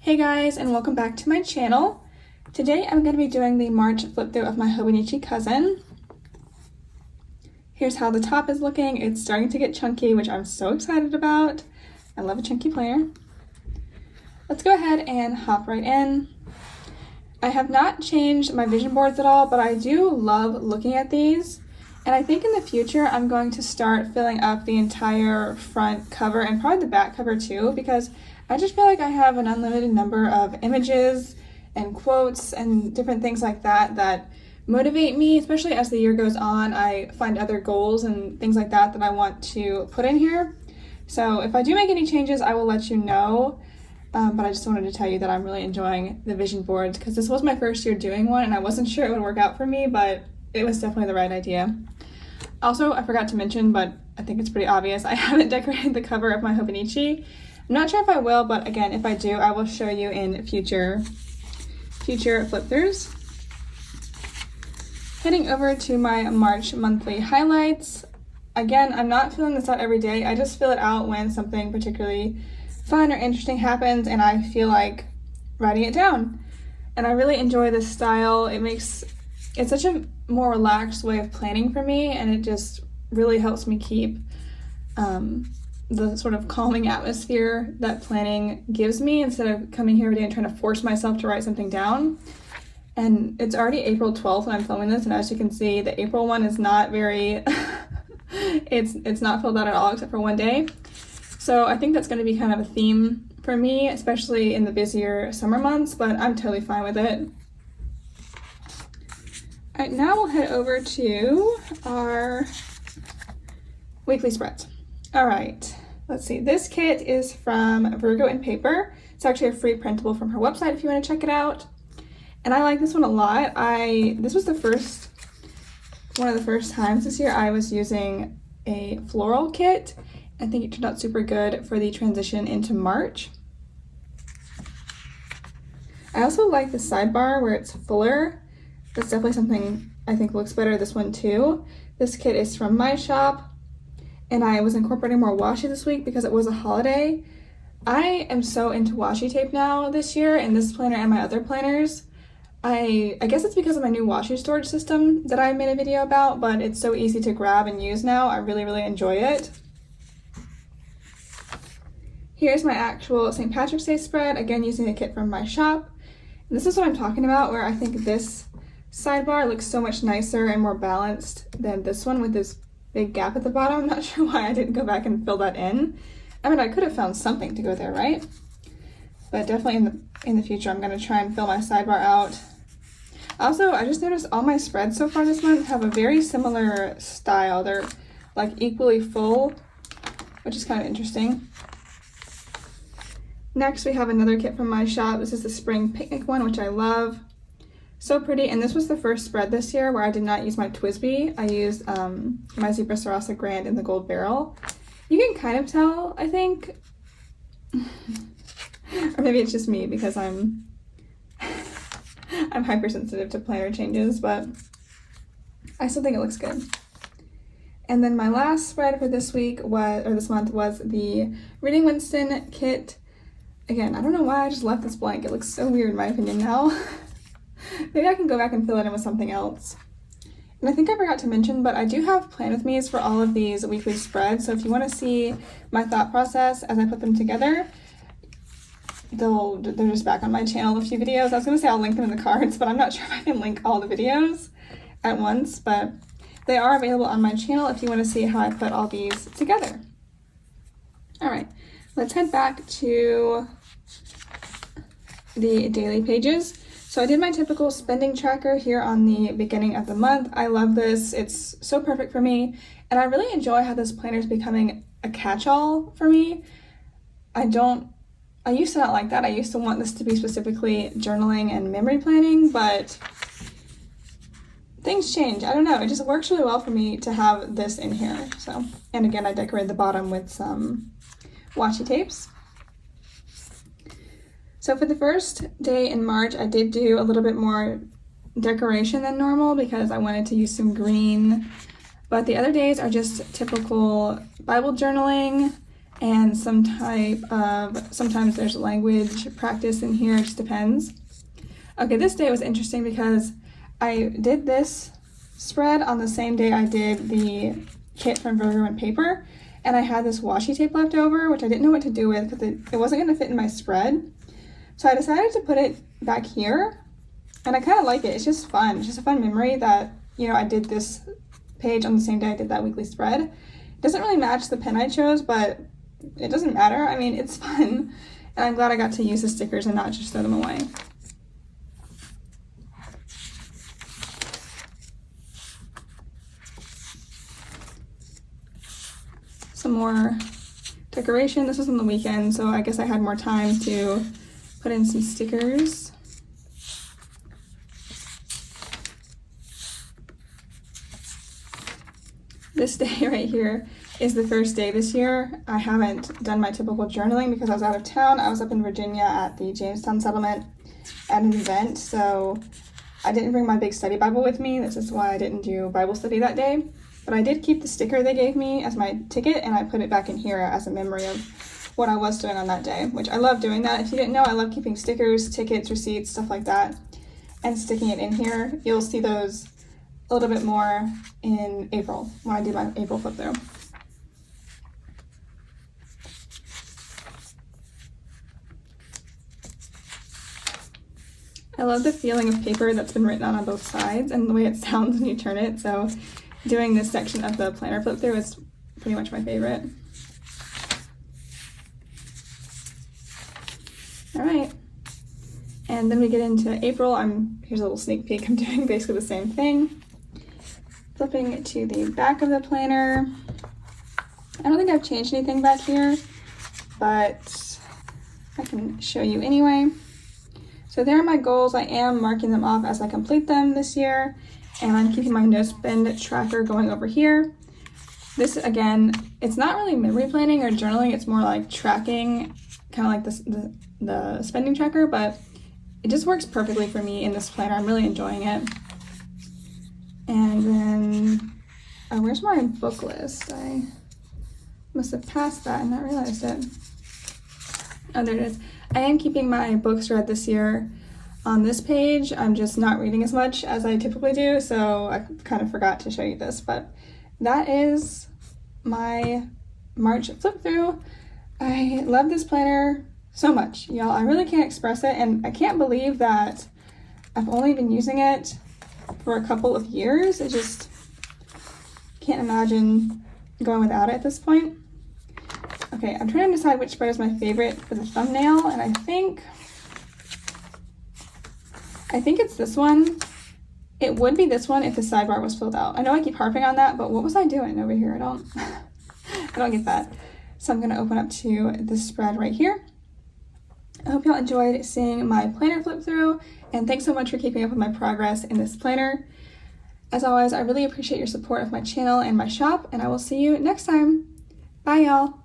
Hey guys, and welcome back to my channel. Today I'm going to be doing the March flip through of my Hobonichi cousin. Here's how the top is looking. It's starting to get chunky, which I'm so excited about. I love a chunky planner. Let's go ahead and hop right in. I have not changed my vision boards at all, but I do love looking at these. And I think in the future I'm going to start filling up the entire front cover and probably the back cover too, because I just feel like I have an unlimited number of images and quotes and different things like that that motivate me, especially as the year goes on. I find other goals and things like that that I want to put in here. So if I do make any changes, I will let you know. But I just wanted to tell you that I'm really enjoying the vision boards because this was my first year doing one and I wasn't sure it would work out for me, but it was definitely the right idea. Also, I forgot to mention, but I think it's pretty obvious, I haven't decorated the cover of my Hobonichi. I'm not sure if I will, but again, if I do, I will show you in future flip throughs. Heading over to my March monthly highlights. Again, I'm not filling this out every day. I just fill it out when something particularly fun or interesting happens and I feel like writing it down. And I really enjoy this style. It's such a more relaxed way of planning for me, and it just really helps me keep the sort of calming atmosphere that planning gives me instead of coming here every day and trying to force myself to write something down. And it's already April 12th when I'm filming this, and as you can see, the April one is not very, it's not filled out at all except for one day. So I think that's going to be kind of a theme for me, especially in the busier summer months, but I'm totally fine with it. All right, now we'll head over to our weekly spreads. All right, let's see. This kit is from Virgo and Paper. It's actually a free printable from her website if you want to check it out. And I like this one a lot. This was one of the first times this year I was using a floral kit. I think it turned out super good for the transition into March. I also like the sidebar where it's fuller. That's definitely something I think looks better. This one too. This kit is from my shop. And I was incorporating more washi this week because it was a holiday. I am so into washi tape now this year in this planner and my other planners. I guess it's because of my new washi storage system that I made a video about, but it's so easy to grab and use now. I really, really enjoy it. Here's my actual St. Patrick's Day spread, again using a kit from my shop. And this is what I'm talking about, where I think this sidebar looks so much nicer and more balanced than this one with this big gap at the bottom. I'm not sure why I didn't go back and fill that in. I mean, I could have found something to go there, right? But definitely in the future, I'm going to try and fill my sidebar out. Also, I just noticed all my spreads so far this month have a very similar style. They're like equally full, which is kind of interesting. Next, we have another kit from my shop. This is the spring picnic one, which I love. So pretty, and this was the first spread this year where I did not use my TWSBI. I used my Zebra Sarasa Grand in the gold barrel. You can kind of tell, I think, or maybe it's just me because I'm hypersensitive to planner changes, but I still think it looks good. And then my last spread for this month was the Reading Winston kit. Again, I don't know why I just left this blank. It looks so weird in my opinion now. Maybe I can go back and fill it in with something else. And I think I forgot to mention, but I do have Plan With Me's for all of these weekly spreads. So if you want to see my thought process as I put them together, they're just back on my channel, a few videos. I was going to say I'll link them in the cards, but I'm not sure if I can link all the videos at once. But they are available on my channel if you want to see how I put all these together. All right, let's head back to the daily pages. So I did my typical spending tracker here on the beginning of the month. I love this. It's so perfect for me. And I really enjoy how this planner is becoming a catch-all for me. I used to not like that. I used to want this to be specifically journaling and memory planning, but things change. I don't know. It just works really well for me to have this in here. So, and again, I decorated the bottom with some washi tapes. So for the first day in March, I did do a little bit more decoration than normal because I wanted to use some green. But the other days are just typical Bible journaling and some type of, sometimes there's language practice in here, it just depends. Okay, this day was interesting because I did this spread on the same day I did the kit from Virgo and Paper, and I had this washi tape left over, which I didn't know what to do with because it wasn't going to fit in my spread. So I decided to put it back here, and I kind of like it. It's just fun. It's just a fun memory that, you know, I did this page on the same day I did that weekly spread. It doesn't really match the pen I chose, but it doesn't matter. I mean, it's fun, and I'm glad I got to use the stickers and not just throw them away. Some more decoration. This was on the weekend, so I guess I had more time to put in some stickers. This day right here is the first day this year. I haven't done my typical journaling because I was out of town. I was up in Virginia at the Jamestown settlement at an event, so I didn't bring my big study Bible with me. This is why I didn't do Bible study that day. But I did keep the sticker they gave me as my ticket, and I put it back in here as a memory of what I was doing on that day, which I love doing that. If you didn't know, I love keeping stickers, tickets, receipts, stuff like that, and sticking it in here. You'll see those a little bit more in April, when I do my April flip through. I love the feeling of paper that's been written on both sides and the way it sounds when you turn it, so doing this section of the planner flip through is pretty much my favorite. All right, and then we get into April. Here's a little sneak peek. I'm doing basically the same thing. Flipping to the back of the planner. I don't think I've changed anything back here, but I can show you anyway. So there are my goals. I am marking them off as I complete them this year, and I'm keeping my no spend tracker going over here. This, again, it's not really memory planning or journaling, it's more like tracking, kind of like the spending tracker, but it just works perfectly for me in this planner. I'm really enjoying it. And then, where's my book list? I must have passed that and not realized it. Oh, there it is. I am keeping my books read this year on this page. I'm just not reading as much as I typically do, so I kind of forgot to show you this, but that is my March flip through. I love this planner so much, y'all. I really can't express it, and I can't believe that I've only been using it for a couple of years. I just can't imagine going without it at this point. Okay, I'm trying to decide which spread is my favorite for the thumbnail, and I think it's this one. It would be this one if the sidebar was filled out. I know I keep harping on that, but what was I doing over here? I don't get that. So I'm gonna open up to this spread right here. I hope y'all enjoyed seeing my planner flip through, and thanks so much for keeping up with my progress in this planner. As always, I really appreciate your support of my channel and my shop, and I will see you next time. Bye, y'all.